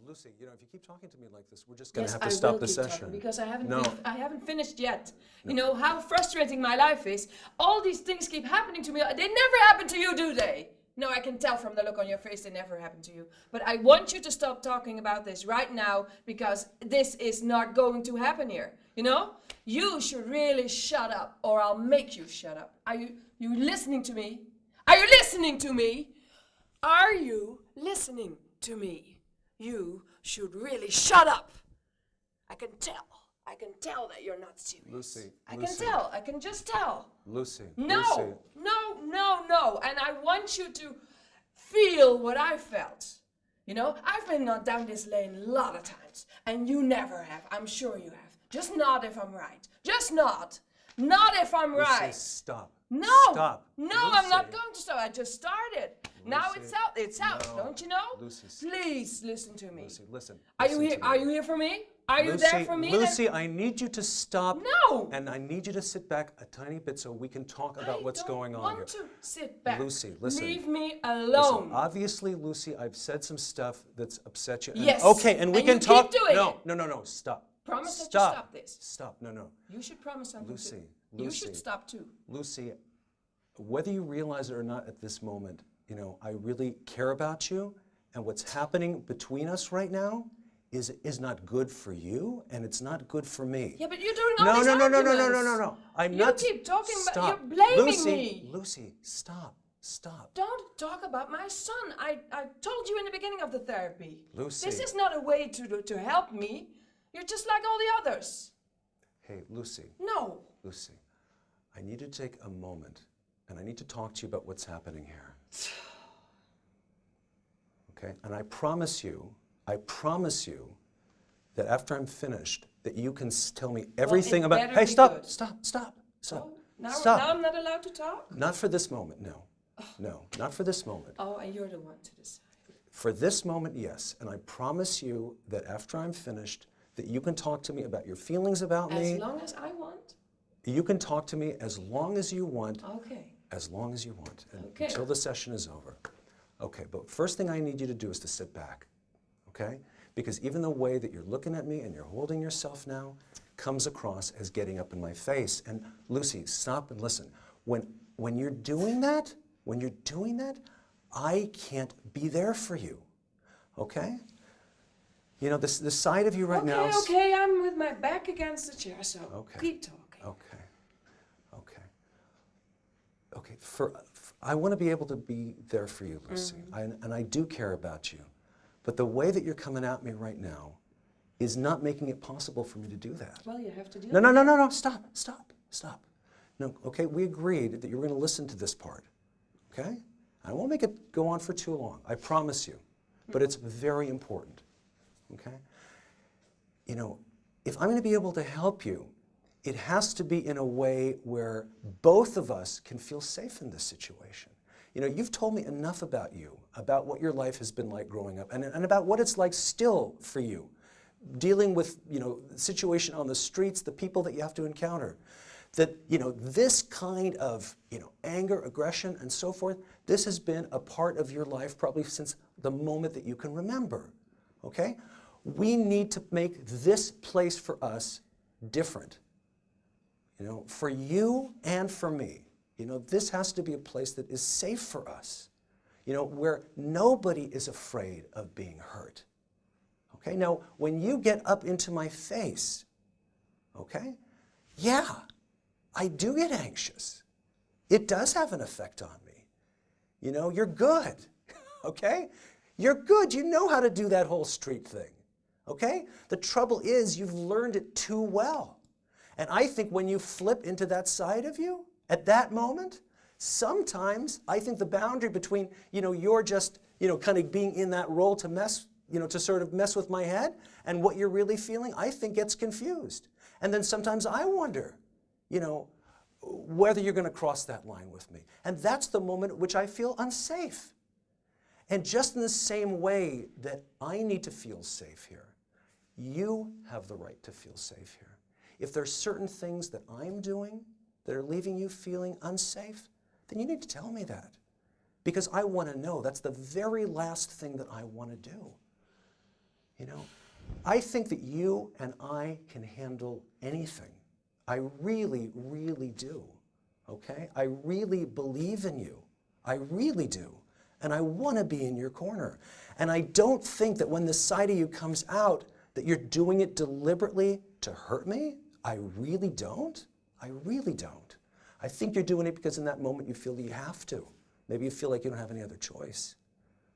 Lucy, you know, if you keep talking to me like this, we're just going to Yes, have to I stop will the keep session. talking because I haven't, No. I haven't finished yet. You know how frustrating my life is. All these things keep happening to me. They never happen to you, do they? No, I can tell from the look on your face they never happen to you. But I want you to stop talking about this right now because this is not going to happen here. You know? You should really shut up or I'll make you shut up. Are you listening to me? Are you listening to me? Are you listening to me? You should really shut up. I can tell. I can tell that you're not serious. Lucy, I Lucy. can tell. I can just tell. Lucy, No, Lucy. no. And I want you to feel what I felt. You know, I've been down this lane a lot of times, and you never have. I'm sure you have. Just nod if I'm right. Just nod. Nod if I'm Lucy, right. stop. No, Stop. no, Lucy. I'm not going to stop. I just started. Now Lucy, it's out. It's out. no. Don't you know? Lucy, Please listen to me. Lucy, listen. Are you listen here? to me. Are you here for me? Are you Lucy, there for me? Lucy, I need you to stop. No. And I need you to sit back a tiny bit so we can talk about what's going on I here. don't want to sit back. Lucy, listen. Leave me Listen, alone. obviously, Lucy, I've said some stuff that's upset you. Yes. Okay, and we And can you talk. keep doing no, it. no. Stop. Promise that you Stop. stop this. Stop. No. You should promise something Lucy, too. You Lucy. should stop too. Lucy, whether you realize it or not at this moment, you know, I really care about you, and what's happening between us right now is not good for you, and it's not good for me. Yeah, but you're doing all No, these no. arguments. I'm You not. keep talking about. Stop. You're blaming Lucy, me. Lucy, stop. Don't talk about my son. I told you in the beginning of the therapy. Lucy. This is not a way to help me. You're just like all the others. Hey, Lucy. No. Lucy, I need to take a moment, and I need to talk to you about what's happening here. Okay? And I promise you that after I'm finished, that you can tell me everything about. better Hey, be stop! good. Stop! Oh, now Stop! I'm not allowed to talk? Not for this moment, no. No, not for this moment. Oh, and you're the one to decide. For this moment, yes. And I promise you that after I'm finished, that you can talk to me about your feelings about me. As long as I want? You can talk to me as long as you want. Okay. As long as you want, and Okay. until the session is over. Okay, but first thing I need you to do is to sit back, okay? Because even the way that you're looking at me and you're holding yourself now comes across as getting up in my face. And Lucy, stop and listen. When you're doing that, I can't be there for you, okay? You know, the side of you right now. Okay, I'm with my back against the chair, so keep talking. Okay, I want to be able to be there for you, Lucy, and I do care about you. But the way that you're coming at me right now is not making it possible for me to do that. Well, you have to deal No, stop. No, okay, we agreed that you were going to listen to this part, okay? I won't make it go on for too long, I promise you. But it's very important, okay? You know, if I'm going to be able to help you, it has to be in a way where both of us can feel safe in this situation. You know, you've told me enough about you, about what your life has been like growing up, and about what it's like still for you, dealing with, you know, the situation on the streets, the people that you have to encounter. That, you know, this kind of, you know, anger, aggression, and so forth, this has been a part of your life probably since the moment that you can remember, okay? We need to make this place for us different. You know, for you and for me, you know, this has to be a place that is safe for us, you know, where nobody is afraid of being hurt. Okay, now, when you get up into my face, okay, yeah, I do get anxious. It does have an effect on me. You know, you're good, okay? You're good, you know how to do that whole street thing, okay? The trouble is you've learned it too well. And I think when you flip into that side of you, at that moment, sometimes I think the boundary between, you know, you're just, you know, kind of being in that role to mess, you know, to sort of mess with my head and what you're really feeling, I think gets confused. And then sometimes I wonder, you know, whether you're going to cross that line with me. And that's the moment at which I feel unsafe. And just in the same way that I need to feel safe here, you have the right to feel safe here. If there's certain things that I'm doing that are leaving you feeling unsafe, then you need to tell me that. Because I want to know. That's the very last thing that I want to do. You know, I think that you and I can handle anything. I really, really do, okay? I really believe in you. I really do. And I want to be in your corner. And I don't think that when this side of you comes out that you're doing it deliberately to hurt me. I really don't. I really don't. I think you're doing it because in that moment you feel that you have to. Maybe you feel like you don't have any other choice,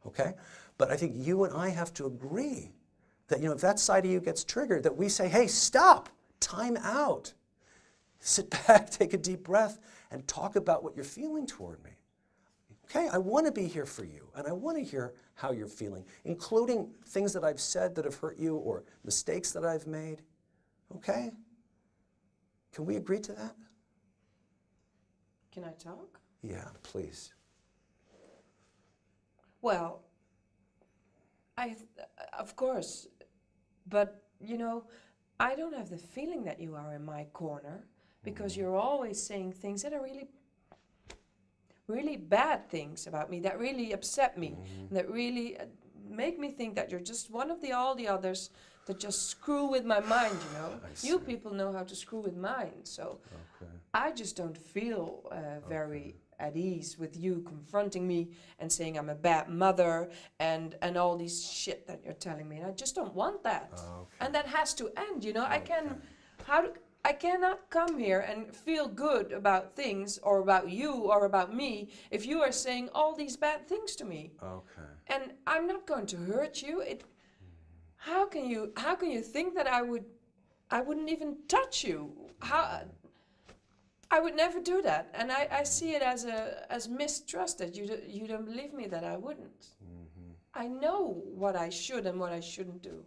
okay? But I think you and I have to agree that, you know, if that side of you gets triggered, that we say, hey, stop, time out. Sit back, take a deep breath, and talk about what you're feeling toward me. Okay, I want to be here for you, and I want to hear how you're feeling, including things that I've said that have hurt you or mistakes that I've made. Okay? Can we agree to that? Can I talk? Yeah, please. Well, of course, but you know, I don't have the feeling that you are in my corner because you're always saying things that are really bad things about me, that really upset me, and that really make me think that you're just one of all the others that just screw with my mind, you know. You people know how to screw with mine, so I just don't feel very at ease with you confronting me and saying I'm a bad mother and all these shit that you're telling me. And I just don't want that. And that has to end, you know. I cannot come here and feel good about things or about you or about me if you are saying all these bad things to me. Okay. And I'm not going to hurt you. How can you think that I wouldn't even touch you? I would never do that, and I see it as mistrust that you don't believe me that I wouldn't. I know what I should and what I shouldn't do.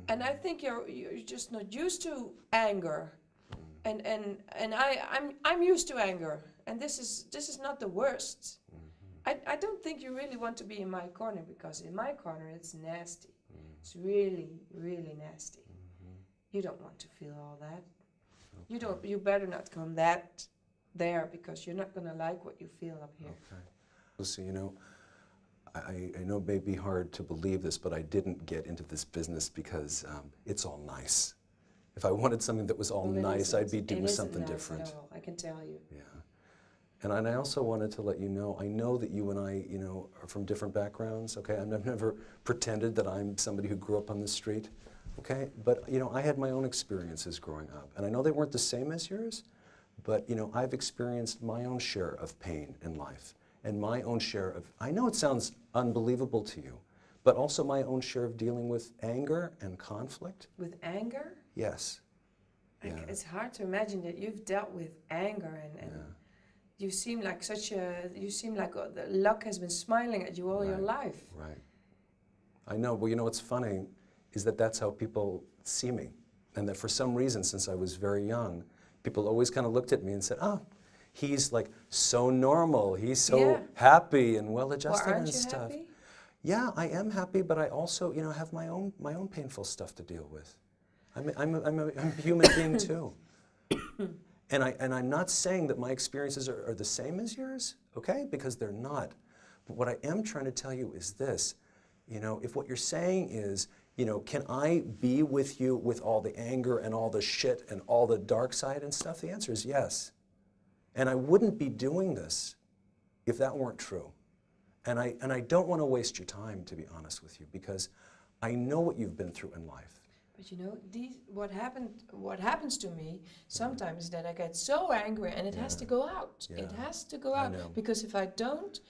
And I think you're just not used to anger, and I'm used to anger, and this is not the worst. I don't think you really want to be in my corner, because in my corner it's nasty. It's really, really nasty. You don't want to feel all that. You better not come there, because you're not gonna like what you feel up here. Okay. Lucy, you know, I know it may be hard to believe this, but I didn't get into this business because it's all nice. If I wanted something that was all nice, I'd be doing something different. At all, I can tell you. Yeah. And I also wanted to let you know, I know that you and I, you know, are from different backgrounds, okay? I've never pretended that I'm somebody who grew up on the street, okay? But, you know, I had my own experiences growing up. And I know they weren't the same as yours, but, you know, I've experienced my own share of pain in life. And my own share of, I know it sounds unbelievable to you, but also my own share of dealing with anger and conflict. With anger? Yes. Yeah. It's hard to imagine that you've dealt with anger and you seem like the luck has been smiling at you all your life. Right. I know. Well, you know what's funny is that that's how people see me. And that for some reason, since I was very young, people always kind of looked at me and said, oh, he's like so normal. He's so happy and well-adjusted and stuff. Happy? Yeah, I am happy, but I also, you know, have my own painful stuff to deal with. I'm a human being too. And I'm not saying that my experiences are the same as yours, okay? Because they're not. But what I am trying to tell you is this, you know, if what you're saying is, you know, can I be with you with all the anger and all the shit and all the dark side and stuff? The answer is yes. And I wouldn't be doing this if that weren't true. And I don't want to waste your time, to be honest with you, because I know what you've been through in life. But you know, what happens to me sometimes is that I get so angry and it has to go out. Yeah. It has to go out, because if I don't,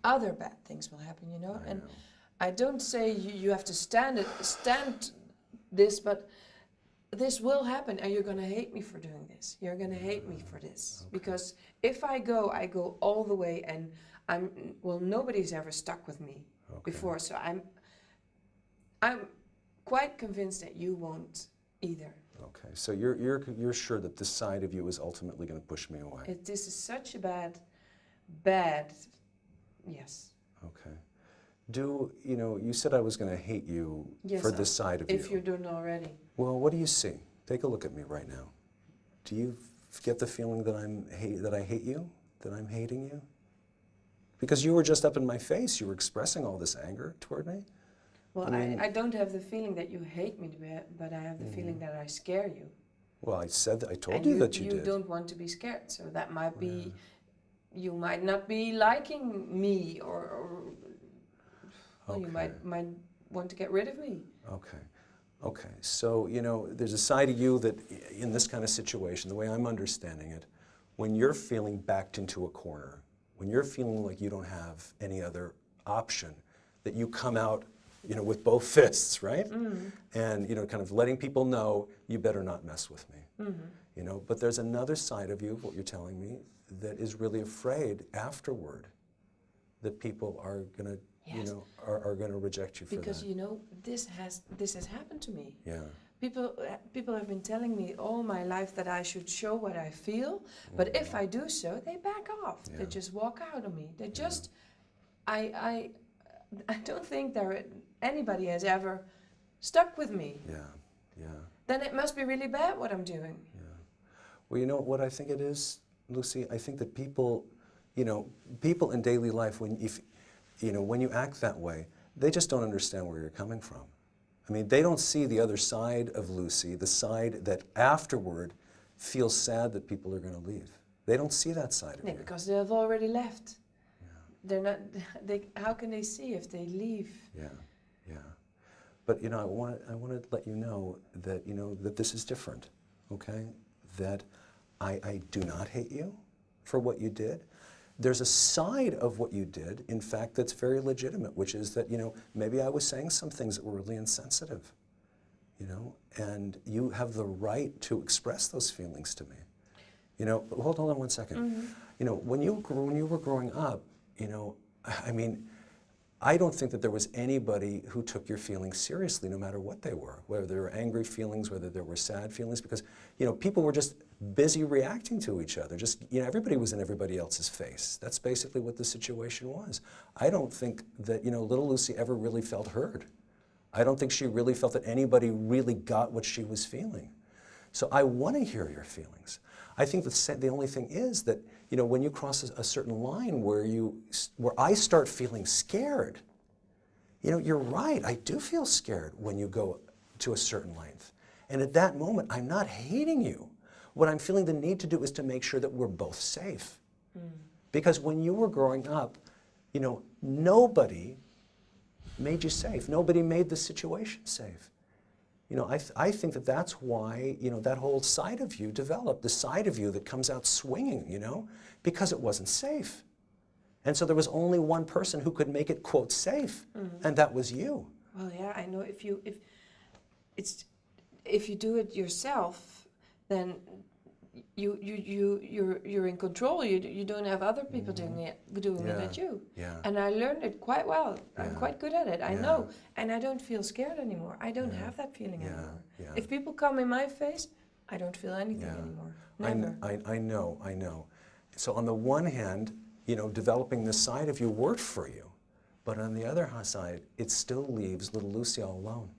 other bad things will happen, you know. And I don't say you have to stand this, but this will happen, and you're gonna hate me for doing this. You're gonna hate me for this, because if I go all the way, and nobody's ever stuck with me before, so I'm quite convinced that you won't either. Okay, so you're sure that this side of you is ultimately going to push me away? This is such a bad, yes. Okay. You know, you said I was going to hate you for this side of you. If you don't already. Well, what do you see? Take a look at me right now. Do you get the feeling that I hate you? That I'm hating you? Because you were just up in my face. You were expressing all this anger toward me. Well, I mean- I don't have the feeling that you hate me, but I have the feeling that I scare you. Well, I said that, I told And you that you did. don't want to be scared, so that might be, you might not be liking me, or well, you Okay. might want to get rid of me. Okay. Okay. So, you know, there's a side of you that in this kind of situation, the way I'm understanding it, when you're feeling backed into a corner, when you're feeling like you don't have any other option, that you come out, you know, with both fists, right? And, you know, kind of letting people know, you better not mess with me. You know, but there's another side of you, what you're telling me, that is really afraid afterward that people are going to, you Yes. know, are going to reject you for Because that. you know, this has happened to me. Yeah. People have been telling me all my life that I should show what I feel, but if I do so, they back off. They Yeah. just walk out on me. They just, I don't think anybody has ever stuck with me. Yeah. Yeah. Then it must be really bad what I'm doing. Well, you know what I think it is, Lucy? I think that people, you know, people in daily life, when you act that way, they just don't understand where you're coming from. I mean, they don't see the other side of Lucy, the side that afterward feels sad that people are going to leave. They don't see that side of Yeah, you. because they have already left. They're not. How can they see if they leave? Yeah, yeah. But you know, I want to let you know that that this is different. Okay, that I do not hate you for what you did. There's a side of what you did, in fact, that's very legitimate, which is that, you know, maybe I was saying some things that were really insensitive, you know, and you have the right to express those feelings to me. You know, but hold on 1 second. You know, when you were growing up, you know, I mean, I don't think that there was anybody who took your feelings seriously, no matter what they were, whether they were angry feelings, whether there were sad feelings, because, you know, people were just busy reacting to each other. Just, you know, everybody was in everybody else's face. That's basically what the situation was. I don't think that, you know, little Lucy ever really felt heard. I don't think she really felt that anybody really got what she was feeling. So I want to hear your feelings. I think the only thing is that, you know, when you cross a certain line where I start feeling scared, you know, you're right, I do feel scared when you go to a certain length. And at that moment, I'm not hating you. What I'm feeling the need to do is to make sure that we're both safe. Because when you were growing up, you know, nobody made you safe. Nobody made the situation safe. You know, I think that that's why, you know, that whole side of you developed, the side of you that comes out swinging, you know, because it wasn't safe. And so there was only one person who could make it, quote, safe, and that was you. Well, yeah, I know. If you do it yourself, then you're in control. You don't have other people doing it at you. Yeah. And I learned it quite well. I'm Yeah. quite good at it. I Yeah. know, and I don't feel scared anymore. I don't have that feeling Yeah. anymore. Yeah. If people come in my face, I don't feel anything Yeah. anymore. I Never. know. So on the one hand, you know, developing this side of you worked for you, but on the other side, it still leaves little Lucy all alone.